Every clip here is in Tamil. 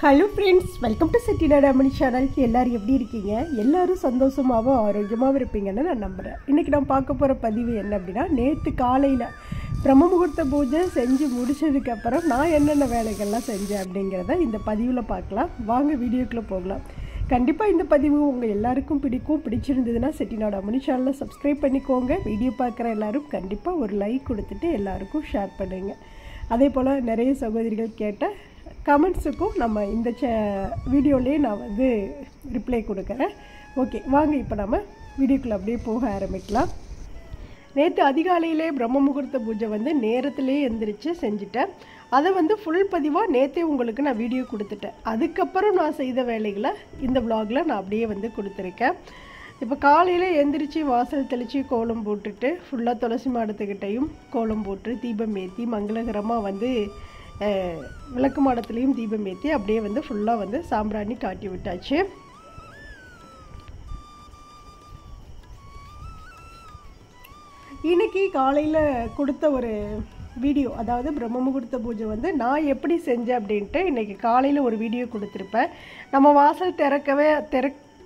Hello friends, welcome to Chettinad அம்மணி சேனல். எல்லோரும் எப்படி இருக்கீங்க? எல்லோரும் சந்தோஷமாகவும் ஆரோக்கியமாகவும் இருப்பீங்கன்னு நான் நம்புகிறேன். இன்றைக்கி நான் பார்க்க போகிற பதிவு என்ன அப்படின்னா, நேற்று காலையில் பிரம்ம முகூர்த்த பூஜை செஞ்சு முடித்ததுக்கப்புறம் நான் என்னென்ன வேலைகள்லாம் செஞ்சேன் அப்படிங்கிறத இந்த பதிவில் பார்க்கலாம். வாங்க வீடியோக்குள்ளே போகலாம். கண்டிப்பாக இந்த பதிவு உங்கள் எல்லாருக்கும் பிடிச்சிருந்ததுன்னா செட்டிநாடு அம்மணி சேனலை சப்ஸ்கிரைப் பண்ணிக்கோங்க. வீடியோ பார்க்குற எல்லோரும் கண்டிப்பாக ஒரு லைக் கொடுத்துட்டு எல்லாருக்கும் ஷேர் பண்ணுங்கள். அதே போல் நிறைய சகோதரிகள் கேட்ட கமெண்ட்ஸுக்கும் நம்ம இந்த வீடியோலேயே நான் வந்து ரிப்ளை கொடுக்குறேன். ஓகே, வாங்க இப்போ நம்ம வீடியோக்குள்ளே அப்படியே போக ஆரம்பிக்கலாம். நேற்று அதிகாலையிலே பிரம்ம முகூர்த்த பூஜை வந்து நேரத்திலே எந்திரிச்சு செஞ்சுட்டேன். அதை வந்து ஃபுல் பதிவாக நேற்றே உங்களுக்கு நான் வீடியோ கொடுத்துட்டேன். அதுக்கப்புறம் நான் செய்த வேலைகளை இந்த விலாகில் நான் அப்படியே வந்து கொடுத்துருக்கேன். இப்போ காலையில் எந்திரிச்சு வாசல் தெளித்து கோலம் போட்டுட்டு ஃபுல்லாக துளசி மாடத்துக்கிட்டையும் கோலம் போட்டு தீபம் ஏற்றி மங்களகரமாக வந்து விளக்கு மாடத்துலேயும் தீபம் ஏற்றி அப்படியே வந்து ஃபுல்லாக வந்து சாம்பிராணி காட்டி விட்டாச்சு. இன்றைக்கி காலையில் கொடுத்த ஒரு வீடியோ, அதாவது பிரம்ம முகூர்த்த பூஜை வந்து நான் எப்படி செஞ்சேன் அப்படின்ட்டு இன்றைக்கி காலையில் ஒரு வீடியோ கொடுத்துருப்பேன். நம்ம வாசல்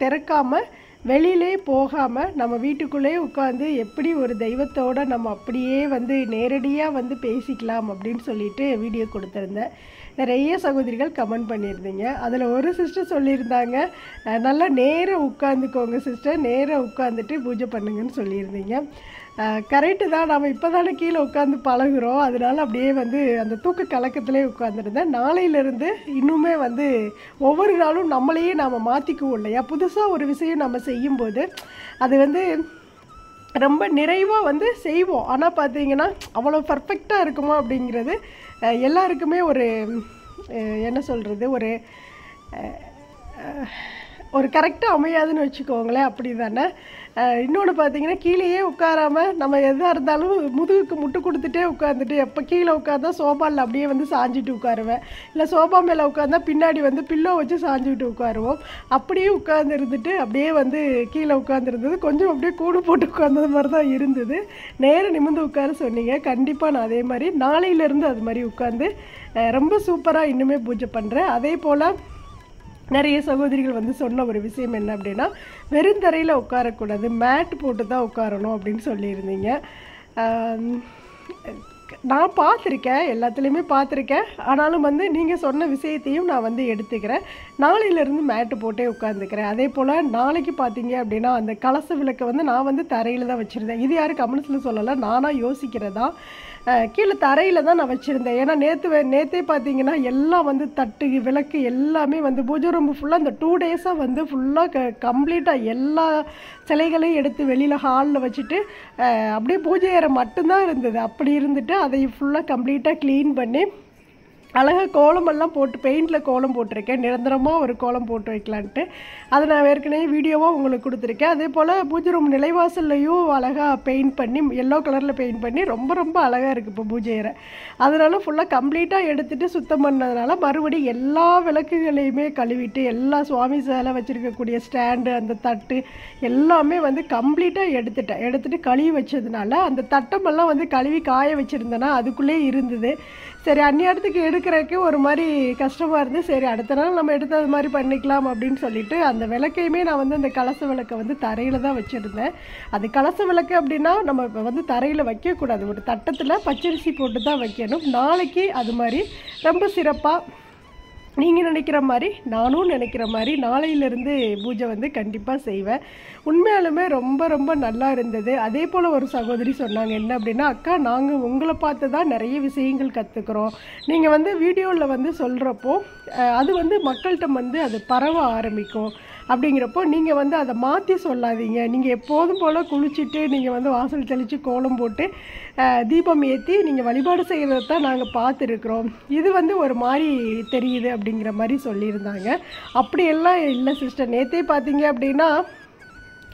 திறக்காமல் வெளியிலே போகாமல் நம்ம வீட்டுக்குள்ளேயே உட்காந்து எப்படி ஒரு தெய்வத்தோடு நம்ம அப்படியே வந்து நேரடியாக வந்து பேசிக்கலாம் அப்படின்னு சொல்லிட்டு வீடியோ கொடுத்துருந்தேன். நிறைய சகோதரிகள் கமெண்ட் பண்ணியிருந்தீங்க. அதில் ஒரு சிஸ்டர் சொல்லியிருந்தாங்க, நல்லா நேராக உட்காந்துக்கோங்க சிஸ்டர், நேராக உட்காந்துட்டு பூஜை பண்ணுங்கன்னு சொல்லியிருந்தீங்க. கரெக்டு தான், நம்ம இப்போ தானே கீழே உட்காந்து பழகுறோம், அதனால் அப்படியே வந்து அந்த தூக்க கலக்கத்திலே உட்காந்துருந்தேன். நாளையிலேருந்து இன்னுமே வந்து ஒவ்வொரு நாளும் நம்மளையே நாம் மாற்றிக்குவோம் இல்லையா? புதுசாக ஒரு விஷயம் நம்ம செய்யும்போது அது வந்து ரொம்ப நிறைவாக வந்து செய்வோம். ஆனால் பார்த்தீங்கன்னா அவ்வளோ பர்ஃபெக்டாக இருக்குமா அப்படிங்கிறது எல்லாருக்குமே ஒரு என்ன சொல்கிறது, ஒரு கரெக்டாக அமையாதுன்னு வச்சுக்கோங்களேன். அப்படி தானே. இன்னொன்று பார்த்தீங்கன்னா, கீழேயே உட்காராமல் நம்ம எதாக இருந்தாலும் முதுகுக்கு முட்டு கொடுத்துட்டே உட்காந்துட்டு, எப்போ கீழே உட்காந்தா சோபாவில் அப்படியே வந்து சாஞ்சிட்டு உட்காருவேன், இல்லை சோபா மேலே உட்காந்தா பின்னாடி வந்து பில்லோ வச்சு சாஞ்சிட்டு உட்காருவோம். அப்படியே உட்காந்து இருந்துட்டு அப்படியே வந்து கீழே உட்காந்துருந்தது கொஞ்சம் அப்படியே கூடு போட்டு உட்கார்ந்தது மாதிரி தான் இருந்தது. நேரம் நிமிர்ந்து உட்கார சொன்னீங்க. கண்டிப்பாக நான் அதே மாதிரி நாளையிலேருந்து அது மாதிரி உட்காந்து ரொம்ப சூப்பராக இன்னுமே பூஜை பண்ணுறேன். அதே போல் நிறைய சகோதரிகள் வந்து சொன்ன ஒரு விஷயம் என்ன அப்படின்னா, வெறுந்தரையில் உட்காரக்கூடாது, மேட் போட்டு தான் உட்காரணும் அப்படின்னு சொல்லியிருந்தீங்க. நான் பார்த்துருக்கேன், எல்லாத்துலேயுமே பார்த்துருக்கேன். ஆனாலும் வந்து நீங்கள் சொன்ன விஷயத்தையும் நான் வந்து எடுத்துக்கிறேன். நாளையிலேருந்து மேட்டு போட்டே உட்காந்துக்கிறேன். அதே போல் நாளைக்கு பார்த்தீங்க அப்படின்னா, அந்த கலச விளக்கை வந்து நான் வந்து தரையில் தான் வச்சுருந்தேன். இது யாரும் கமெண்ட்ஸில் சொல்லலை, நானாக யோசிக்கிறதா. கீழே தரையில் தான் நான் வச்சுருந்தேன். ஏன்னா நேற்றே பார்த்தீங்கன்னா எல்லாம் வந்து தட்டு விளக்கு எல்லாமே வந்து பூஜை ரூம் ஃபுல்லாக இந்த 2 டேஸாக வந்து ஃபுல்லாக கம்ப்ளீட்டாக எல்லா சிலைகளையும் எடுத்து வெளியில் ஹாலில் வச்சுட்டு அப்படியே பூஜை அறை மட்டும்தான் இருந்தது. அப்படி இருந்துட்டு அதை ஃபுல்லாக கம்ப்ளீட்டாக க்ளீன் பண்ணி அழகாக கோலமெல்லாம் போட்டு பெயிண்டில் கோலம் போட்டிருக்கேன். நிரந்தரமாக ஒரு கோலம் போட்டு வைக்கலான்ட்டு அதை நான் ஏற்கனவே வீடியோவாக உங்களுக்கு கொடுத்துருக்கேன். அதே போல் பூஜை ரூம் நிலைவாசல்லையும் அழகாக பெயிண்ட் பண்ணி எல்லோ கலரில் பெயிண்ட் பண்ணி ரொம்ப அழகாக இருக்குது இப்போ பூஜை அறை. அதனால் ஃபுல்லாக கம்ப்ளீட்டாக எடுத்துகிட்டு சுத்தம் பண்ணதுனால மறுபடியும் எல்லா விளக்குகளையுமே கழுவிட்டு எல்லா சுவாமி சேலை வச்சுருக்கக்கூடிய ஸ்டாண்டு அந்த தட்டு எல்லாமே வந்து கம்ப்ளீட்டாக எடுத்துகிட்டு கழுவி வச்சதுனால அந்த தட்டமெல்லாம் வந்து கழுவி காய வச்சுருந்தேன்னா அதுக்குள்ளே இருந்தது. சரி, அந்நேரத்துக்கு எடுக்கிறதுக்கு ஒரு மாதிரி கஷ்டமாக இருந்து, சரி அடுத்த நாள் நம்ம எடுத்து அது மாதிரி பண்ணிக்கலாம் அப்படின்னு சொல்லிட்டு அந்த விளக்கையுமே நான் வந்து அந்த கலச விளக்கை வந்து தரையில் தான் வச்சுருந்தேன். அது கலச விளக்கு அப்படின்னா நம்ம இப்போ வந்து தரையில் வைக்கக்கூடாது, ஒரு தட்டத்தில் பச்சரிசி போட்டு தான் வைக்கணும். நாளைக்கு அது மாதிரி ரொம்ப சிறப்பாக நீங்கள் நினைக்கிற மாதிரி நானும் நினைக்கிற மாதிரி நாளையிலேருந்து பூஜை வந்து கண்டிப்பாக செய்வேன். உண்மையாலுமே ரொம்ப நல்லா இருந்தது. அதே போல் ஒரு சகோதரி சொன்னாங்க என்ன அப்படின்னா, அக்கா நாங்கள் உங்களை பார்த்து தான் நிறைய விஷயங்கள் கற்றுக்குறோம். நீங்கள் வந்து வீடியோவில் வந்து சொல்கிறப்போ அது வந்து மக்கள்கிட்ட வந்து அது பரவ ஆரம்பிக்கும். அப்படிங்கிறப்போ நீங்கள் வந்து அதை மாற்றி சொல்லாதீங்க, நீங்கள் எப்போதும் போல் குளிச்சுட்டு நீங்கள் வந்து வாசல் தெளித்து கோலம் போட்டு தீபம் ஏற்றி நீங்கள் வழிபாடு செய்கிறத தான் நாங்கள் பார்த்துருக்குறோம், இது வந்து ஒரு மாதிரி தெரியுது அப்படிங்கிற மாதிரி சொல்லியிருந்தாங்க. அப்படியெல்லாம் இல்லை சிஸ்டர். நேற்றே பார்த்தீங்க அப்படின்னா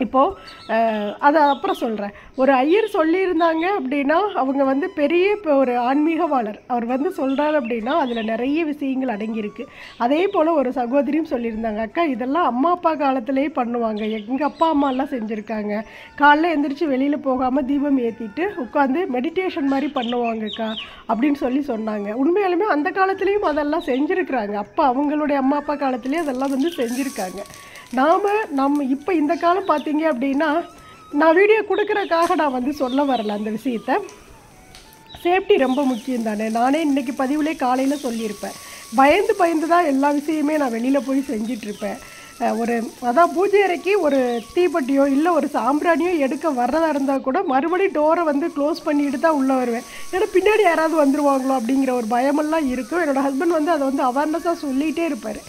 இப்போது அதை அப்புறம் சொல்கிறேன். ஒரு ஐயர் சொல்லியிருந்தாங்க அப்படின்னா அவங்க வந்து பெரிய இப்போ ஒரு ஆன்மீகவாளர். அவர் வந்து சொல்கிறார் அப்படின்னா அதில் நிறைய விஷயங்கள் அடங்கியிருக்கு. அதே போல் ஒரு சகோதரியும் சொல்லியிருந்தாங்க, அக்கா இதெல்லாம் அம்மா அப்பா காலத்திலே பண்ணுவாங்க, எங்கள் அப்பா அம்மாலாம் செஞ்சுருக்காங்க. காலைல எழுந்திரிச்சு வெளியில் போகாமல் தீபம் ஏற்றிட்டு உட்காந்து மெடிடேஷன் மாதிரி பண்ணுவாங்கக்கா அப்படின்னு சொன்னாங்க. உண்மையாலுமே அந்த காலத்துலேயும் அதெல்லாம் செஞ்சுருக்குறாங்க. அப்போ அவங்களுடைய அம்மா அப்பா காலத்துலேயே அதெல்லாம் வந்து செஞ்சுருக்காங்க. நம்ம இப்போ இந்த காலம் பார்த்தீங்க அப்படின்னா, நான் வீடியோ கொடுக்குறக்காக நான் வந்து சொல்ல வரல அந்த விஷயத்த. சேஃப்டி ரொம்ப முக்கியம் தானே. நானே இன்றைக்கி பதிவுலே காலையில் சொல்லியிருப்பேன். பயந்து தான் எல்லா விஷயமே நான் வெளியில் போய் செஞ்சிட்ருப்பேன். அதான் பூஜை அறைக்கு ஒரு தீப்பெட்டியோ இல்லை ஒரு சாம்பிராணியோ எடுக்க வர்றதா இருந்தால் கூட மறுபடியும் டோரை வந்து க்ளோஸ் பண்ணிட்டு தான் உள்ளே வருவேன். ஏன்னா பின்னாடி யாராவது வந்துடுவாங்களோ அப்படிங்கிற ஒரு பயமெல்லாம் இருக்கும். என்னோடய ஹஸ்பண்ட் வந்து அதை வந்து அவேர்னஸாக சொல்லிகிட்டே இருப்பார்.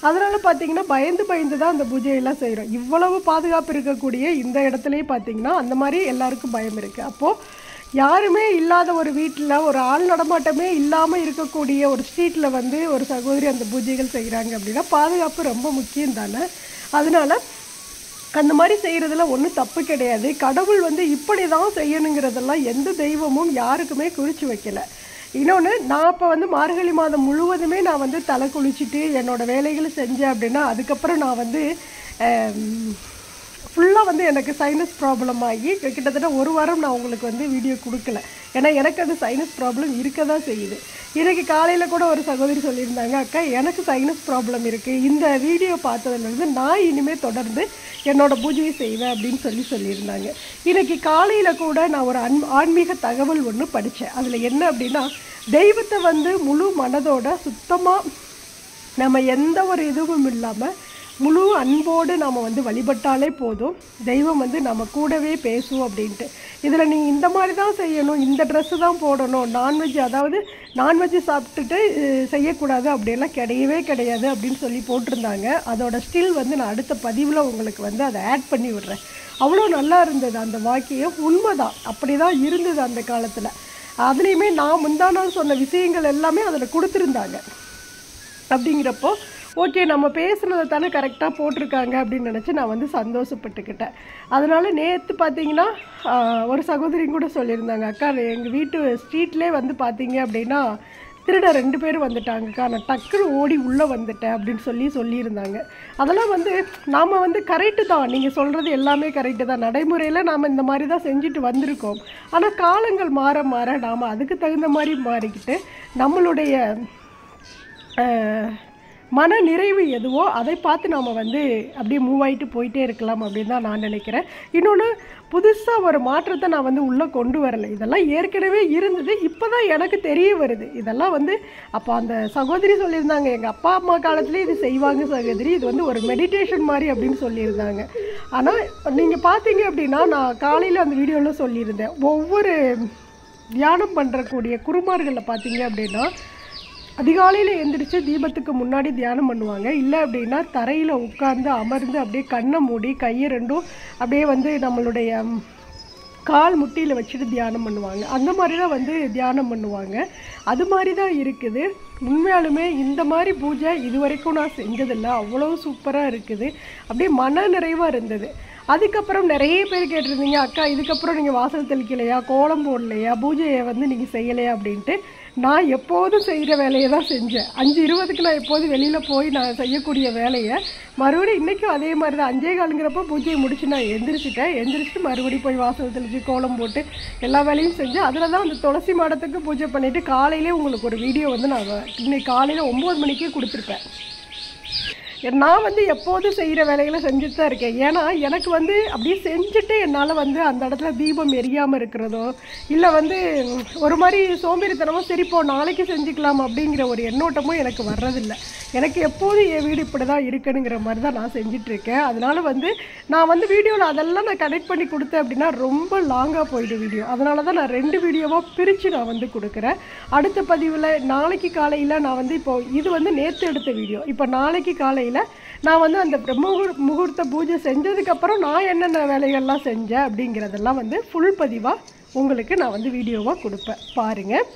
அதனால் பார்த்திங்கன்னா பயந்து தான் அந்த பூஜையெல்லாம் செய்கிறோம். இவ்வளவு பாதுகாப்பு இருக்கக்கூடிய இந்த இடத்துலையே பார்த்திங்கன்னா அந்த மாதிரி எல்லாருக்கும் பயம் இருக்குது. அப்போது யாருமே இல்லாத ஒரு வீட்டில் ஒரு ஆள் நடமாட்டமே இல்லாமல் இருக்கக்கூடிய ஒரு ஸ்ட்ரீட்டில் வந்து ஒரு சகோதரி அந்த பூஜைகள் செய்கிறாங்க அப்படின்னா பாதுகாப்பு ரொம்ப முக்கியம் தானே. அதனால் அந்த மாதிரி செய்கிறதுல ஒன்றும் தப்பு கிடையாது. கடவுள் வந்து இப்படி தான் செய்யணுங்கிறதெல்லாம் எந்த தெய்வமும் யாருக்குமே குறித்து வைக்கலை. இன்னொன்று, நான் இப்போ வந்து மார்கழி மாதம் முழுவதுமே நான் வந்து தலை குளிச்சுட்டு என்னோடய வேலைகளை செஞ்சேன் அப்படின்னா அதுக்கப்புறம் நான் வந்து ஃபுல்லாக வந்து எனக்கு சைனஸ் ப்ராப்ளம் ஆகி கிட்டத்தட்ட ஒரு வாரம் நான் உங்களுக்கு வந்து வீடியோ கொடுக்கல. ஏன்னா எனக்கு அது சைனஸ் ப்ராப்ளம் இருக்க தான் செய்யுது. இன்றைக்கி காலையில் கூட ஒரு சகோதரி சொல்லியிருந்தாங்க, அக்கா எனக்கு சைனஸ் ப்ராப்ளம் இருக்குது, இந்த வீடியோ பார்த்ததுலேருந்து நான் இனிமேல் தொடர்ந்து என்னோடய பூஜையை செய்வேன் அப்படின்னு சொல்லியிருந்தாங்க. இன்றைக்கி காலையில் கூட நான் ஒரு ஆன்மீக தகவல் ஒன்று படித்தேன். அதில் என்ன அப்படின்னா, தெய்வத்தை வந்து முழு மனதோட சுத்தமாக நம்ம எந்த ஒரு இதுவும் இல்லாமல் முழு அன்போடு நாம் வந்து வழிபட்டாலே போதும், தெய்வம் வந்து நம்ம கூடவே பேசும் அப்படின்ட்டு. இதில் நீங்கள் இந்த மாதிரி தான் செய்யணும், இந்த ட்ரெஸ்ஸு தான் போடணும், நான்வெஜ் சாப்பிட்டுட்டு செய்யக்கூடாது அப்படியெல்லாம் கிடையாது அப்படின்னு போட்டிருந்தாங்க. அதோட ஸ்டில் வந்து நான் அடுத்த பதிவில் உங்களுக்கு வந்து அதை ஆட் பண்ணி விடுறேன். அவ்வளோ நல்லா இருந்தது அந்த வாக்கியம். உண்மைதான், அப்படி தான் இருந்தது அந்த காலத்தில். அதுலேயுமே நான் முந்தா நாள் சொன்ன விஷயங்கள் எல்லாமே அதில் கொடுத்துருந்தாங்க. அப்படிங்கிறப்போ ஓகே, நம்ம பேசுனதை தானே கரெக்டாக போட்டிருக்காங்க அப்படின்னு நினச்சி நான் வந்து சந்தோஷப்பட்டுக்கிட்டேன். அதனால் நேற்று பார்த்தீங்கன்னா ஒரு சகோதரியும் கூட சொல்லியிருந்தாங்க, அக்கா எங்கள் வீட்டு ஸ்ட்ரீட்லேயே வந்து பார்த்தீங்க அப்படின்னா திருட 2 பேர் வந்துட்டாங்கக்கா, நான் டக்குன்னு ஓடி உள்ளே வந்துட்டேன் அப்படின்னு சொல்லியிருந்தாங்க. அதெல்லாம் வந்து நாம் வந்து கரெக்டு தான், நீங்கள் சொல்கிறது எல்லாமே கரெக்டு தான். நடைமுறையில் நாம் இந்த மாதிரி தான் செஞ்சுட்டு வந்திருக்கோம். ஆனால் காலங்கள் மாற நாம் அதுக்கு தகுந்த மாதிரி மாறிக்கிட்டு நம்மளுடைய மன நிறைவு எதுவோ அதை பார்த்து நாம் வந்து அப்படியே மூவ் ஆகிட்டு போயிட்டே இருக்கலாம் அப்படின்னு தான் நான் நினைக்கிறேன். இன்னொன்று, புதுசாக ஒரு மாற்றத்தை நான் வந்து உள்ளே கொண்டு வரலை. இதெல்லாம் ஏற்கனவே இருந்தது, இப்போ தான் எனக்கு தெரிய வருது. இதெல்லாம் வந்து அப்போ அந்த சகோதரி சொல்லியிருந்தாங்க, எங்கள் அப்பா அம்மா காலத்துலேயே இது செய்வாங்க சகோதரி, இது வந்து ஒரு மெடிடேஷன் மாதிரி அப்படின்னு சொல்லியிருந்தாங்க. ஆனால் நீங்கள் பார்த்தீங்க அப்படின்னா நான் காலையில் அந்த வீடியோவில் சொல்லியிருந்தேன், ஒவ்வொரு தியானம் பண்ணுறக்கூடிய குருமார்களில் பார்த்தீங்க அப்படின்னா அதிகாலையில் எழுந்திரிச்சு தீபத்துக்கு முன்னாடி தியானம் பண்ணுவாங்க. இல்லை அப்படின்னா தரையில் உட்கார்ந்து அமர்ந்து அப்படியே கண்ணை மூடி கையை ரெண்டும் அப்படியே வந்து நம்மளுடைய கால் முட்டியில் வச்சுட்டு தியானம் பண்ணுவாங்க. அந்த மாதிரி தான் வந்து தியானம் பண்ணுவாங்க. அது மாதிரி தான் இருக்குது. உண்மையாலுமே இந்த மாதிரி பூஜை இது வரைக்கும் நான் செஞ்சதில்லை. அவ்வளோ சூப்பராக இருக்குது, அப்படியே மன நிறைவாக இருந்தது. அதுக்கப்புறம் நிறைய பேர் கேட்டிருந்தீங்க, அக்கா இதுக்கப்புறம் நீங்கள் வாசல் தெளிக்கலையா, கோலம் போடலையா, பூஜையை வந்து நீங்கள் செய்யலையா அப்படின்ட்டு. நான் எப்போதும் செய்கிற வேலையை தான் செஞ்சேன். 5:20க்கு நான் எப்போதும் வெளியில் போய் நான் செய்யக்கூடிய வேலையை மறுபடியும் இன்றைக்கும் அதே மாதிரி தான் 5:15ங்கிறப்போ பூஜையை முடிச்சு நான் எந்திரிச்சிட்டு மறுபடியும் போய் வாசல் தெளித்து கோலம் போட்டு எல்லா வேலையும் செஞ்சேன். அதில் தான் அந்த துளசி மாடத்துக்கு பூஜை பண்ணிவிட்டு காலையிலே உங்களுக்கு ஒரு வீடியோ வந்து நான் இன்னைக்கு காலையில் 9 மணிக்கே கொடுத்துருப்பேன். நான் வந்து எப்போதும் செய்கிற வேலைகளை செஞ்சுட்டு தான் இருக்கேன். ஏன்னா எனக்கு வந்து அப்படியே செஞ்சுட்டு என்னால் வந்து அந்த இடத்துல தீபம் எரியாமல் இருக்கிறதோ இல்லை வந்து ஒரு மாதிரி சோம்பேறித்தனமும் சரிப்போ நாளைக்கு செஞ்சுக்கலாம் அப்படிங்கிற ஒரு எண்ணோட்டமும் எனக்கு வர்றதில்லை. எனக்கு எப்போதும் என் வீடு இப்படி தான் இருக்குனுங்கிற மாதிரி தான் நான் செஞ்சிட்ருக்கேன். அதனால் வந்து நான் வந்து வீடியோவில் அதெல்லாம் நான் கனெக்ட் பண்ணி கொடுத்தேன் அப்படின்னா ரொம்ப லாங்காக போயிடும் வீடியோ. அதனால தான் நான் 2 வீடியோவாக பிரித்து நான் வந்து கொடுக்குறேன். அடுத்த பதிவில் நாளைக்கு காலையில் நான் வந்து இப்போது இது வந்து நேற்று எடுத்த வீடியோ, இப்போ நாளைக்கு காலையில் நான் வந்து அந்த முகூர்த்த பூஜை செஞ்சதுக்கப்புறம் நான் என்னென்ன வேலைகள்லாம் செஞ்சேன் அப்படிங்கிறதெல்லாம் வந்து ஃபுல் பதிவாக உங்களுக்கு நான் வந்து வீடியோவாக கொடுப்பேன், பாருங்கள்.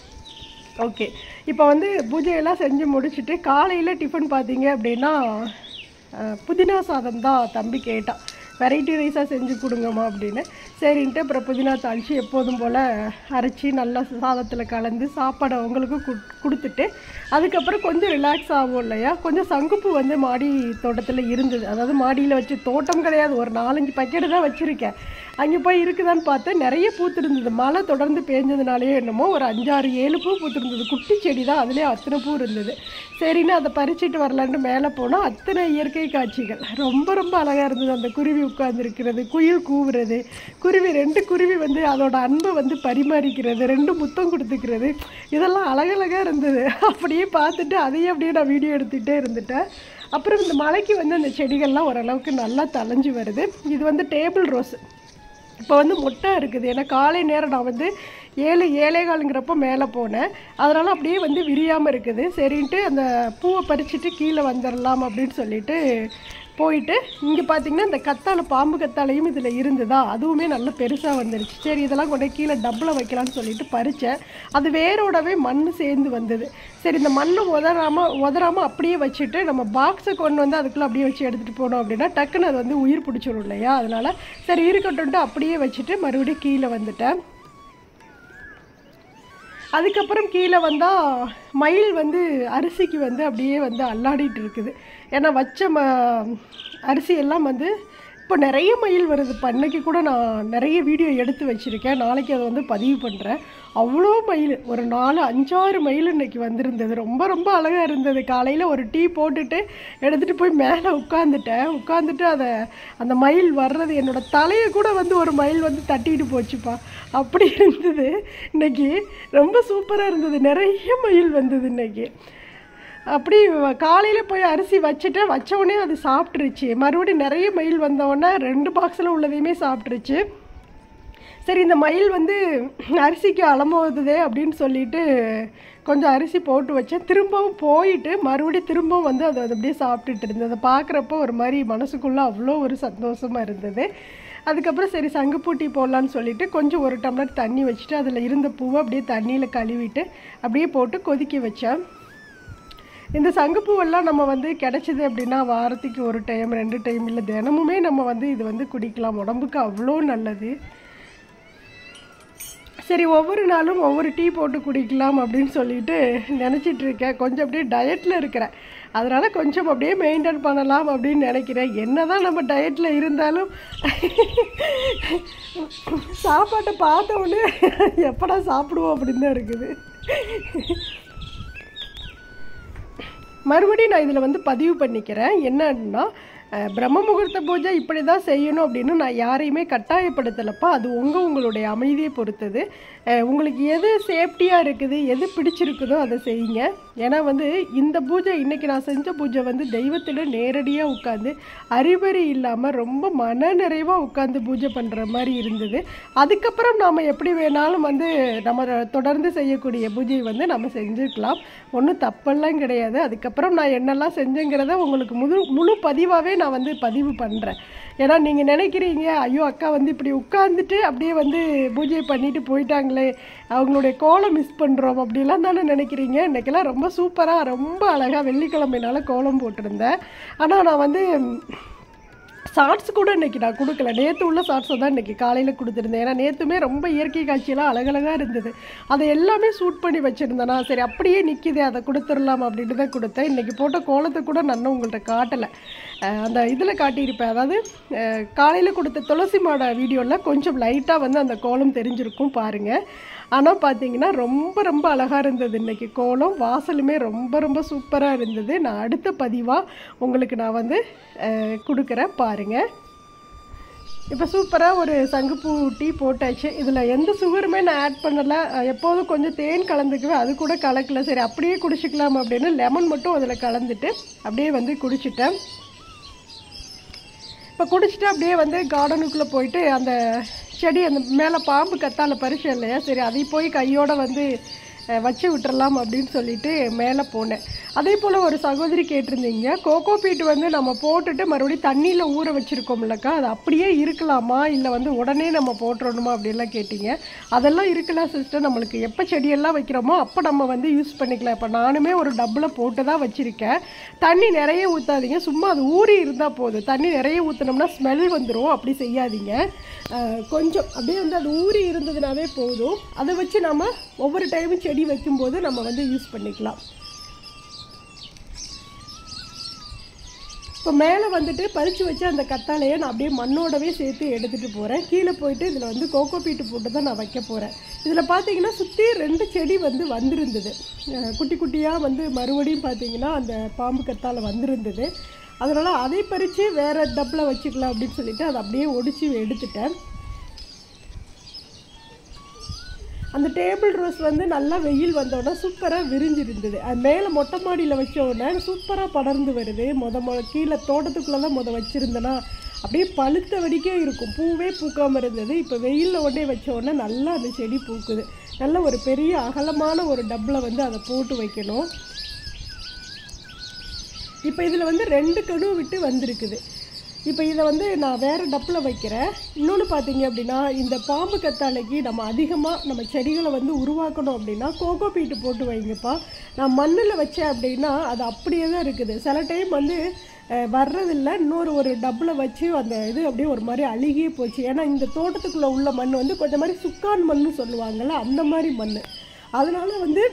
ஓகே, இப்போ வந்து பூஜையெல்லாம் செஞ்சு முடிச்சுட்டு காலையில் டிஃபன் பார்த்தீங்க அப்படின்னா புதினா சாதம் தான் தம்பி கேட்டான். வெரைட்டி ரைஸாக செஞ்சு கொடுங்கம்மா அப்படின்னு. சரின்ட்டு அப்புறம் புதினா தாளித்து எப்போதும் போல் அரைச்சி நல்லா சாதத்தில் கலந்து சாப்பாடு அவங்களுக்கு கொடுத்துட்டு அதுக்கப்புறம் கொஞ்சம் ரிலாக்ஸ் ஆகும் இல்லையா. கொஞ்சம் சங்குப்பூ வந்து மாடி தோட்டத்தில் இருந்தது. அதாவது மாடியில் வச்சு தோட்டம் கிடையாது, ஒரு 4-5 பக்கெட்டு தான் வச்சுருக்கேன். அங்கே போய் இருக்குதான்னு பார்த்தா நிறைய பூத்துருந்தது. மழை தொடர்ந்து பேஞ்சதுனாலே என்னமோ ஒரு 5-6-7 பூ பூத்துருந்தது. குட்டி செடி தான், அதுலேயே அத்தனை பூ இருந்தது. சரின்னு அதை பறிச்சுட்டு வரலான்ட்டு மேலே போனால் அத்தனை இயற்கை காட்சிகள் ரொம்ப ரொம்ப அழகாக இருந்தது. அந்த குருவி உட்கார்ந்துருக்கிறது, குயில் கூவுறது, குருவி 2 குருவி வந்து அதோட அன்பை வந்து பரிமாறிக்கிறது, 2 முத்தம் கொடுத்துக்கிறது, இதெல்லாம் அழகழகாக இருந்தது. அப்படியே பார்த்துட்டு அதையே அப்படியே நான் வீடியோ எடுத்துகிட்டே இருந்துட்டேன். அப்புறம் இந்த மலைக்கு வந்து அந்த செடிகள்லாம் ஓரளவுக்கு நல்லா தளைஞ்சு வருது. இது வந்து டேபிள் ரோஸ் இப்போ வந்து மொட்டை இருக்குது. ஏன்னா காலை நேரம் நான் வந்து 7-7:15ங்கிறப்போ மேலே போனேன். அதனால் அப்படியே வந்து விரியாமல் இருக்குது. சரின்ட்டு அந்த பூவை பறிச்சுட்டு கீழே வந்துடலாம் அப்படின்னு சொல்லிட்டு போயிட்டு இங்கே பார்த்திங்கன்னா இந்த கத்தாழை, பாம்பு கத்தாழையும் இதில் இருந்ததா, அதுவுமே நல்லா பெருசாக வந்துருச்சு. சரி இதெல்லாம் கொண்டு கீழே டப்பில் வைக்கலான்னு சொல்லிட்டு பறித்தேன். அது வேரோடவே மண் சேர்ந்து வந்தது. சரி இந்த மண்ணை உதறாமல் அப்படியே வச்சுட்டு நம்ம பாக்ஸை கொண்டு வந்து அதுக்குள்ளே அப்படியே வச்சு எடுத்துகிட்டு போனோம் அப்படின்னா டக்குன்னு அது வந்து உயிர் பிடிச்சிடும் இல்லையா. அதனால் சரி இருக்கட்டும்ட்டு அப்படியே வச்சுட்டு மறுபடியும் கீழே வந்துட்டேன். அதுக்கப்புறம் கீழே வந்தால் மயில் வந்து அரிசிக்கு வந்து அப்படியே வந்து அல்லாடிட்டு இருக்குது. ஏன்னா வச்ச அரிசி எல்லாம் வந்து இப்போ நிறைய மயில் வருது. இப்போ அன்னைக்கு கூட நான் நிறைய வீடியோ எடுத்து வச்சுருக்கேன். நாளைக்கு அதை வந்து பதிவு பண்ணுறேன். அவ்வளோ மயில், ஒரு 4-5-6 மயில் இன்றைக்கி வந்திருந்தது. ரொம்ப ரொம்ப அழகாக இருந்தது. காலையில் ஒரு டீ போட்டுட்டு எடுத்துகிட்டு போய் மேலே உட்காந்துட்டு அந்த மயில் வர்றது என்னோடய தலையை கூட வந்து ஒரு மயில் வந்து தட்டிட்டு போச்சுப்பா. அப்படி இருந்தது. இன்றைக்கி ரொம்ப சூப்பராக இருந்தது. நிறைய மயில் வந்தது இன்றைக்கி. அப்படி காலையில் போய் அரிசி வச்சோடனே அது சாப்பிட்ருச்சு. மறுபடியும் நிறைய மயில் வந்தோடனே 2 பாக்ஸில் உள்ளதையுமே சாப்பிட்ருச்சு. சரி இந்த மயில் வந்து அரிசிக்கு அலம்போகுதே அப்படின்னு சொல்லிட்டு கொஞ்சம் அரிசி போட்டு வச்சேன். திரும்பவும் போயிட்டு திரும்பவும் வந்து அதை அப்படியே சாப்பிட்டுட்டு இருந்தது. அதை பார்க்குறப்போ ஒரு மாதிரி மனசுக்குள்ளே அவ்வளோ ஒரு சந்தோஷமாக இருந்தது. அதுக்கப்புறம் சரி சங்குப்பூ டீ போடலான்னு சொல்லிட்டு கொஞ்சம் 1 டம்ளர் தண்ணி வச்சுட்டு அதில் இருந்த பூவை அப்படியே தண்ணியில் கழுவிட்டு அப்படியே போட்டு கொதிக்க வச்சேன். இந்த சங்குப்பூவெல்லாம் நம்ம வந்து கிடச்சிது அப்படின்னா வாரத்துக்கு 1 டைம் 2 டைம் இல்லை தினமுமே நம்ம வந்து இது வந்து குடிக்கலாம். உடம்புக்கு அவ்வளோ நல்லது. சரி ஒவ்வொரு நாளும் ஒவ்வொரு டீ போட்டு குடிக்கலாம் அப்படின்னு சொல்லிட்டு நினச்சிட்ருக்கேன். கொஞ்சம் அப்படியே டயட்டில் இருக்கிறேன். அதனால் கொஞ்சம் அப்படியே மெயின்டைன் பண்ணலாம் அப்படின்னு நினைக்கிறேன். என்ன தான் நம்ம டயட்டில் இருந்தாலும் சாப்பாட்டை பார்த்த உடனே எப்படா சாப்பிடுவோம் அப்படின்னு தான் இருக்குது. மறுபடியும் நான் இதில் வந்து பதிவு பண்ணிக்கிறேன். என்னன்னா பிரம்ம முகூர்த்த பூஜை இப்படி தான் செய்யணும் அப்படின்னு நான் யாரையுமே கட்டாயப்படுத்தலைப்பா. அது உங்களுடைய அமைதியை பொறுத்தது. உங்களுக்கு எது சேஃப்டியாக இருக்குது, எது பிடிச்சிருக்குதோ அதை செய்யுங்க. ஏன்னா வந்து இந்த பூஜை இன்றைக்கி நான் செஞ்ச பூஜை வந்து தெய்வத்திடம் நேரடியாக உட்காந்து அறிவறி இல்லாமல் ரொம்ப மன நிறைவாக உட்காந்து பூஜை பண்ணுற மாதிரி இருந்தது. அதுக்கப்புறம் நாம் எப்படி வேணாலும் வந்து நம்ம தொடர்ந்து செய்யக்கூடிய பூஜையை வந்து நம்ம செஞ்சுக்கலாம். ஒன்றும் தப்பெல்லாம் கிடையாது. அதுக்கப்புறம் நான் என்னெல்லாம் செஞ்சேங்கிறத உங்களுக்கு முழு பதிவாகவே நான் வந்து பதிவு பண்ணுறேன். ஏன்னா நீங்கள் நினைக்கிறீங்க ஐயோ அக்கா வந்து இப்படி உட்காந்துட்டு அப்படியே வந்து பூஜை பண்ணிட்டு போயிட்டாங்களே, அவங்களுடைய கோலம் மிஸ் பண்ணுறோம் அப்படிலாம் தானே நினைக்கிறீங்க. இன்றைக்கெல்லாம் ரொம்ப சூப்பராக ரொம்ப அழகாக வெள்ளிக்கிழமைனால கோலம் போட்டிருந்தேன். ஆனால் நான் வந்து ஷார்ட்ஸ் கூட இன்றைக்கி நான் கொடுக்கல. நேற்று உள்ள ஷார்ட்ஸை தான் இன்றைக்கி காலையில் கொடுத்துருந்தேன். ஏன்னா நேற்றுமே ரொம்ப இயற்கை காட்சியெல்லாம் அழகழகாக இருந்தது. அதை எல்லாமே ஷூட் பண்ணி வச்சுருந்தேன்னா சரி அப்படியே நிற்கிது அதை கொடுத்துடலாம் அப்படின்ட்டு தான் கொடுத்தேன். இன்றைக்கி போட்ட கோலத்தை கூட நான் உங்கள்கிட்ட காட்டலை. அந்த இதில் காட்டியிருப்பேன். அதாவது காலையில் கொடுத்த துளசி மாட வீடியோவில் கொஞ்சம் லைட்டாக வந்து அந்த கோலம் தெரிஞ்சிருக்கும் பாருங்கள். ஆனால் பார்த்தீங்கன்னா ரொம்ப ரொம்ப அழகாக இருந்தது இன்றைக்கி கோலம். வாசலுமே ரொம்ப ரொம்ப சூப்பராக இருந்தது. நான் அடுத்த பதிவாக உங்களுக்கு நான் வந்து கொடுக்குறேன் பாருங்கள். இப்போ சூப்பராக ஒரு சங்குப்பூ டீ போட்டாச்சு. இதில் எந்த சுகருமே நான் ஆட் பண்ணலை. எப்போதும் கொஞ்சம் தேன் கலந்துக்குவேன், அது கூட கலக்கல. சரி அப்படியே குடிச்சிக்கலாம் அப்படின்னு லெமன் மட்டும் அதில் கலந்துட்டு அப்படியே வந்து குடிச்சிட்டேன். இப்போ குடிச்சிட்டு அப்படியே வந்து கார்டனுக்குள்ளே போயிட்டு அந்த செடி அந்த மேலே பாம்பு கத்தாழை பறிச்சேன் இல்லையா, சரி அதை போய் கையோடு வந்து வச்சு விட்டுறலாம் அப்படின்னு சொல்லிட்டு மேலே போனேன். அதே போல் ஒரு சகோதரி கேட்டிருந்தீங்க, கோகோ பீட் வந்து நம்ம போட்டுட்டு மறுபடியும் தண்ணியில் ஊற வச்சுருக்கோம்லக்கா, அது அப்படியே இருக்கலாமா இல்லை வந்து உடனே நம்ம போட்டுறணுமா அப்படின்லாம் கேட்டிங்க. அதெல்லாம் இருக்கலாம் சிஸ்டர். நம்மளுக்கு எப்போ செடியெல்லாம் வைக்கிறோமோ அப்போ நம்ம வந்து யூஸ் பண்ணிக்கலாம். இப்போ நானுமே ஒரு டப்பில் போட்டு தான் வச்சுருக்கேன். தண்ணி நிறைய ஊற்றாதீங்க, சும்மா அது ஊறி இருந்தால் போதும். தண்ணி நிறைய ஊற்றினோம்னா ஸ்மெல் வந்துடும், அப்படி செய்யாதீங்க. கொஞ்சம் அப்படியே வந்து அது ஊறி இருந்ததுனாவே போதும். அதை வச்சு நம்ம ஒவ்வொரு டைமும் செடி வைக்கும்போது நம்ம வந்து யூஸ் பண்ணிக்கலாம். இப்போ மேலே வந்துட்டு பறித்து வச்சு அந்த கத்தாழையை நான் அப்படியே மண்ணோடவே சேர்த்து எடுத்துகிட்டு போகிறேன். கீழே போயிட்டு இதில் வந்து கோகோ பீட்டு போட்டு தான் நான் வைக்க போகிறேன். இதில் பார்த்தீங்கன்னா சுற்றி 2 செடி வந்து வந்திருந்தது. குட்டி குட்டியாக வந்து மறுபடியும் பார்த்தீங்கன்னா அந்த பாம்பு கத்தாழை வந்திருந்தது. அதனால் அதை பறித்து வேறு டப்பில் வச்சுக்கலாம் அப்படின்னு சொல்லிவிட்டு அதை அப்படியே ஒடிச்சு எடுத்துட்டேன். அந்த டேபிள் ரோஸ் வந்து நல்லா வெயில் வந்தோடனே சூப்பராக விரிஞ்சிருந்தது. அது மேலே மொட்டை மாடியில் வச்ச உடனே சூப்பராக படர்ந்து வருது. கீழே தோட்டத்துக்குள்ளே தான் வச்சுருந்தேன்னா அப்படியே பழுத்த வடிக்கே இருக்கும், பூவே பூக்காமல் இருந்தது. இப்போ வெயிலில் உடனே வச்ச உடனே நல்லா அந்த செடி பூக்குது. நல்ல ஒரு பெரிய அகலமான ஒரு டப்பில் வந்து அதை போட்டு வைக்கணும். இப்போ இதில் வந்து 2 கணு விட்டு வந்திருக்குது. இப்போ இதை வந்து நான் வேறு டப்பில் வைக்கிறேன். இன்னொன்று பார்த்தீங்க அப்படின்னா, இந்த பாம்பு கத்தாழைக்கு நம்ம அதிகமாக நம்ம செடிகளை வந்து உருவாக்கணும் அப்படின்னா கோகோ பீட்டு போட்டு வைங்கப்பா. நான் மண்ணில் வச்சேன் அப்படின்னா அது அப்படியே தான் இருக்குது. சில டைம் வந்து வர்றதில்லை. ஒரு டப்பில் வச்சு அந்த இது அப்படியே ஒரு மாதிரி அழுகியே போச்சு. ஏன்னா இந்த தோட்டத்துக்குள்ளே உள்ள மண் வந்து கொஞ்சம் மாதிரி சுக்கான் மண்ணு சொல்லுவாங்கள்ல, அந்த மாதிரி மண். அதனால் வந்து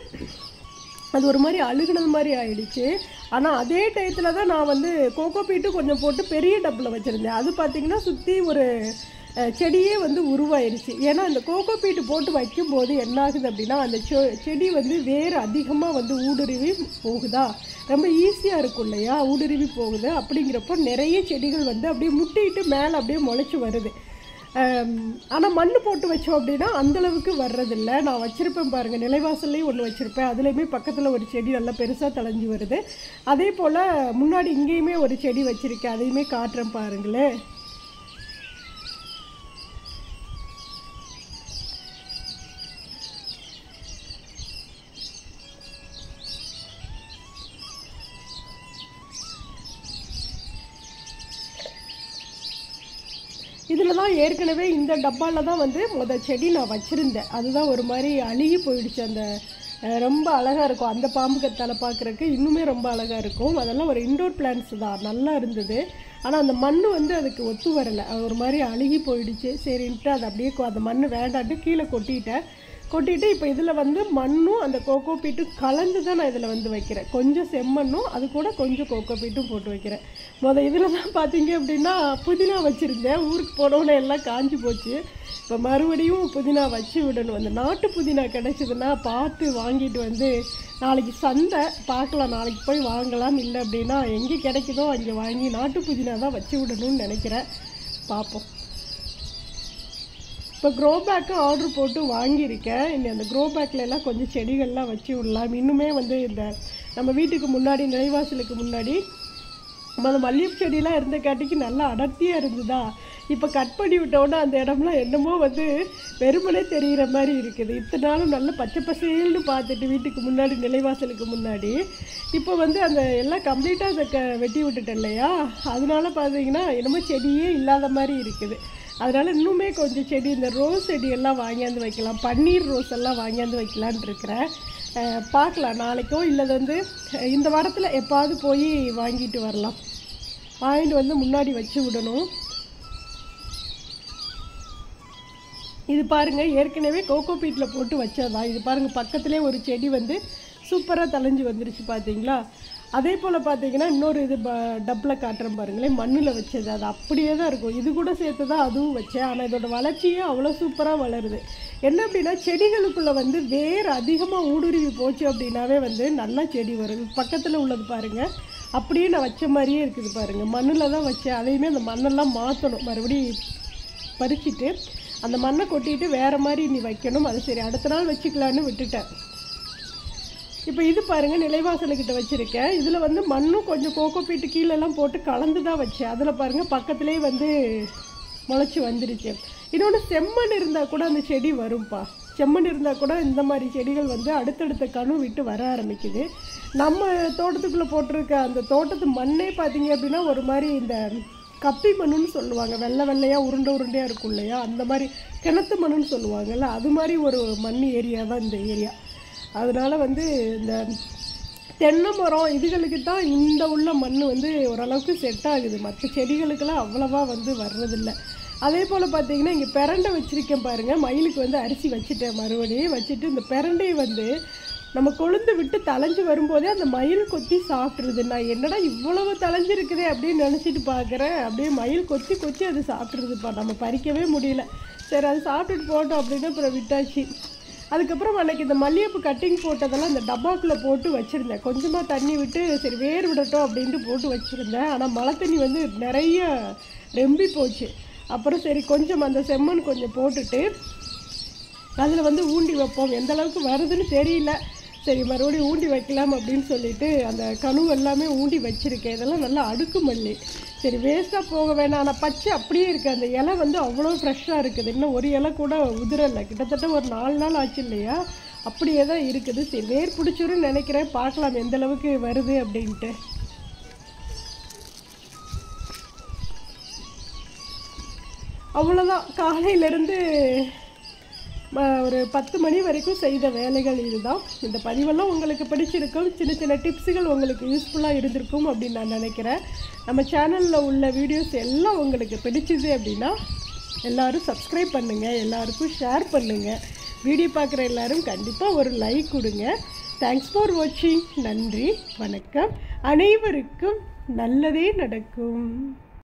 அது ஒரு மாதிரி அழுகுனது மாதிரி ஆயிடுச்சு. ஆனால் அதே டயத்தில் தான் நான் வந்து கோகோ பீட்டு கொஞ்சம் போட்டு பெரிய டப்பில் வச்சுருந்தேன். அது பார்த்திங்கன்னா சுற்றி ஒரு செடியே வந்து உருவாயிருச்சு. ஏன்னா இந்த கோகோ பீட்டு போட்டு வைக்கும்போது என்ன ஆகுது அப்படின்னா, அந்த செடி வந்து வேறு அதிகமாக வந்து ஊடுருவி போகுதா, ரொம்ப ஈஸியாக இருக்கும் இல்லையா, ஊடுருவி போகுது. அப்படிங்கிறப்போ நிறைய செடிகள் வந்து அப்படியே முட்டிட்டு மேலே அப்படியே முளைச்சி வருது. ஆனால் மண் போட்டு வச்சோம் அப்படின்னா அந்தளவுக்கு வர்றதில்லை. நான் வச்சுருப்பேன் பாருங்கள், நிலைவாசல்லையும் ஒன்று வச்சுருப்பேன். அதுலேயுமே பக்கத்தில் ஒரு செடி நல்லா பெருசாக தளைஞ்சி வருது. அதே போல் முன்னாடி இங்கேயுமே ஒரு செடி வச்சுருக்கேன், அதையுமே காட்டுறேன் பாருங்களேன். இதில் தான் ஏற்கனவே இந்த டப்பாவில் தான் வந்து செடி நான் வச்சுருந்தேன். அதுதான் ஒரு மாதிரி அழுகி போயிடுச்சு. அந்த ரொம்ப அழகாக இருக்கும் அந்த பாம்பு கத்தாழை பார்க்குறக்கு, இன்னுமே ரொம்ப அழகாக இருக்கும். அதெல்லாம் ஒரு இன்டோர் பிளான்ட்ஸ் தான், நல்லா இருந்தது. ஆனால் அந்த மண் வந்து அதுக்கு ஒத்து வரலை, ஒரு மாதிரி அழுகி போயிடுச்சு. சரின்ட்டு அதை அப்படியே அந்த மண் வேண்டாட்டு கீழே கொட்டிட்டு இப்போ இதில் வந்து மண்ணும் அந்த கோகோ பீட்டும் கலந்து தான் நான் இதில் வந்து வைக்கிறேன். கொஞ்சம் செம்மண்ணும் அது கூட கொஞ்சம் கோகோ பீட்டும் போட்டு வைக்கிறேன். இதில் தான் பார்த்தீங்க அப்படின்னா புதினா வச்சுருந்தேன். ஊருக்கு போனோன்னே எல்லாம் காஞ்சி போச்சு. இப்போ மறுபடியும் புதினா வச்சு விடணும். அந்த நாட்டு புதினா கிடச்சிதுன்னா பார்த்து வாங்கிட்டு வந்து நாளைக்கு சந்தை பார்க்கலாம், நாளைக்கு போய் வாங்கலாம். இல்லை அப்படின்னா எங்கே கிடைக்குதோ அங்கே வாங்கி நாட்டு புதினா தான் வச்சு விடணும்னு நினைக்கிறேன். பார்ப்போம். இப்போ க்ரோ பேக்கு ஆர்டர் போட்டு வாங்கியிருக்கேன். இனி அந்த க்ரோ பேக்கில் எல்லாம் கொஞ்சம் செடிகள்லாம் வச்சு விடலாம். இன்னுமே வந்து இந்த நம்ம வீட்டுக்கு முன்னாடி நிலைவாசலுக்கு முன்னாடி அந்த மல்லிகைப்பூ செடியெலாம் இருந்த காட்டிக்கு நல்லா அடர்த்தியாக இருந்ததா. இப்போ கட் பண்ணி விட்டோன்னா அந்த இடம்லாம் என்னமோ வந்து வெறுமனே தெரிகிற மாதிரி இருக்குது. இத்தனை நாளும் நல்ல பச்சை பசேல்னு பார்த்துட்டு வீட்டுக்கு முன்னாடி நிலைவாசலுக்கு முன்னாடி இப்போ வந்து அந்த எல்லாம் கம்ப்ளீட்டாக அதை வெட்டி விட்டுட்டேன் இல்லையா, அதனால பார்த்தீங்கன்னா என்னமோ செடியே இல்லாத மாதிரி இருக்குது. அதனால் இன்னுமே கொஞ்சம் செடி, இந்த ரோஸ் செடியெல்லாம் வாங்கியாந்து வைக்கலாம், பன்னீர் ரோஸ் எல்லாம் வாங்கியாந்து வைக்கலான் இருக்கிறேன். பார்க்கலாம், நாளைக்கோ இல்லை வந்து இந்த வாரத்தில் எப்பாவது போய் வாங்கிட்டு வரலாம். வாங்கிட்டு வந்து முன்னாடி வச்சு விடணும். இது பாருங்கள், ஏற்கனவே கோகோ பீட்டில் போட்டு வச்சதான். இது பாருங்கள், பக்கத்துலேயே ஒரு செடி வந்து சூப்பராக தளைஞ்சி வந்துருச்சு பார்த்தீங்களா. அதே போல் பார்த்தீங்கன்னா இன்னொரு இது டப்பில் காட்டுறேன் பாருங்களேன், மண்ணில் வச்சது. அது அப்படியே தான் இருக்கும். இது கூட சேர்த்து தான் அதுவும் வச்சேன். ஆனால் இதோட வளர்ச்சியே அவ்வளோ சூப்பராக வளருது. என்ன அப்படின்னா செடிகளுக்குள்ளே வந்து வேறு அதிகமாக ஊடுருவி போச்சு அப்படின்னாவே வந்து நல்லா செடி வரும். பக்கத்தில் உள்ளது பாருங்கள், அப்படியே நான் வச்ச மாதிரியே இருக்குது பாருங்கள். மண்ணில் தான் வச்சேன். அதையுமே அந்த மண்ணெல்லாம் மாற்றணும், மறுபடியும் பறிச்சுட்டு அந்த மண்ணை கொட்டிட்டு வேறு மாதிரி நீ வைக்கணும். அது சரி அடுத்த நாள் வச்சுக்கலான்னு விட்டுட்டேன். இப்போ இது பாருங்கள், நிலைவாசலுக்கிட்ட வச்சுருக்கேன். இதில் வந்து மண்ணும் கொஞ்சம் கோகோ பீட்டு கீழெல்லாம் போட்டு கலந்து தான் வச்சேன். அதில் பாருங்கள் பக்கத்துலேயே வந்து முளைச்சி வந்துருச்சு. இன்னொன்று செம்மண் இருந்தால் கூட அந்த செடி வரும்ப்பா. செம்மண் இருந்தால் கூட இந்த மாதிரி செடிகள் வந்து அடுத்தடுத்த கணு விட்டு வர ஆரம்பிக்குது. நம்ம தோட்டத்துக்குள்ளே போட்டிருக்க அந்த தோட்டத்து மண்ணே பார்த்தீங்க அப்படின்னா ஒரு மாதிரி இந்த கப்பி மண்ணுன்னு சொல்லுவாங்க, வெள்ளை வெள்ளையாக உருண்டையாக இருக்கும் இல்லையா, அந்த மாதிரி கிணத்து மண்ணுன்னு சொல்லுவாங்கள்ல, அது மாதிரி ஒரு மண் ஏரியா தான் இந்த ஏரியா. அதனால் வந்து இந்த தென்னை மரம் இதுகளுக்கு தான் இந்த உள்ள மண் வந்து ஓரளவுக்கு செட் ஆகுது, மற்ற செடிகளுக்கெல்லாம் அவ்வளவா வந்து வர்றதில்லை. அதே போல் பார்த்தீங்கன்னா இங்கே பிரண்டை வச்சுருக்கேன் பாருங்கள், மயிலுக்கு வந்து அரிசி வச்சுட்டேன், மறுபடியும் வச்சுட்டு இந்த பிரண்டையை வந்து நம்ம கொழுந்து விட்டு தலைஞ்சு வரும்போதே அந்த மயில் கொத்தி சாப்பிட்ருது. நான் என்னடா இவ்வளவு தலைஞ்சிருக்குதே அப்படின்னு நினச்சிட்டு பார்க்குறேன், அப்படியே மயில் கொத்தி கொத்தி அது சாப்பிட்ருதுப்பா, நம்ம பறிக்கவே முடியல. சரி அது சாப்பிட்டுட்டு போட்டோம் அப்படின்னு அப்புறம் விட்டாச்சு. அதுக்கப்புறம் அன்றைக்கி இந்த மல்லிகைப்பூ கட்டிங் போட்டதெல்லாம் இந்த டப்பாக்குள்ளே போட்டு வச்சுருந்தேன், கொஞ்சமாக தண்ணி விட்டு சரி வேர் விடட்டும் அப்படின்ட்டு போட்டு வச்சுருந்தேன். ஆனால் மழை தண்ணி வந்து நிறைய ரெம்பி போச்சு. அப்புறம் சரி கொஞ்சம் அந்த செம்மண் கொஞ்சம் போட்டுட்டு அதில் வந்து ஊண்டி வைப்போம், எந்த அளவுக்கு வருதுன்னு தெரியல, சரி மறுபடியும் ஊண்டி வைக்கலாம் அப்படின்னு சொல்லிட்டு அந்த கனவு எல்லாமே ஊண்டி வச்சுருக்கேன். இதெல்லாம் நல்லா அடுக்கு மல்லி, சரி வேஸ்ட்டாக போக வேணாம். ஆனால் பச்சை அப்படியே இருக்குது, அந்த இலை வந்து அவ்வளோ ஃப்ரெஷ்ஷாக இருக்குது, இன்னும் ஒரு இலை கூட உதிரலை, கிட்டத்தட்ட ஒரு 4 நாள் ஆச்சு இல்லையா, அப்படியே தான் இருக்குது. சரி வேர் பிடிச்சிருன்னு நினைக்கிறேன், பார்க்கலாம் எந்த அளவுக்கு வருது அப்படின்ட்டு. அவ்வளோதான், காலையிலேருந்து ஒரு 10 மணி வரைக்கும் செய்த வேலைகள் இதுதான். இந்த பதிவெல்லாம் உங்களுக்கு பிடிச்சிருக்கும், சின்ன சின்ன டிப்ஸுகள் உங்களுக்கு யூஸ்ஃபுல்லாக இருந்திருக்கும் அப்படின்னு நான் நினைக்கிறேன். நம்ம சேனலில் உள்ள வீடியோஸ் எல்லாம் உங்களுக்கு பிடிச்சிது அப்படின்னா எல்லோரும் சப்ஸ்கிரைப் பண்ணுங்கள், எல்லாருக்கும் ஷேர் பண்ணுங்கள், வீடியோ பார்க்குற எல்லோரும் கண்டிப்பாக ஒரு லைக் கொடுங்க. தேங்க்ஸ் ஃபார் வாட்சிங். நன்றி, வணக்கம். அனைவருக்கும் நல்லதே நடக்கும்.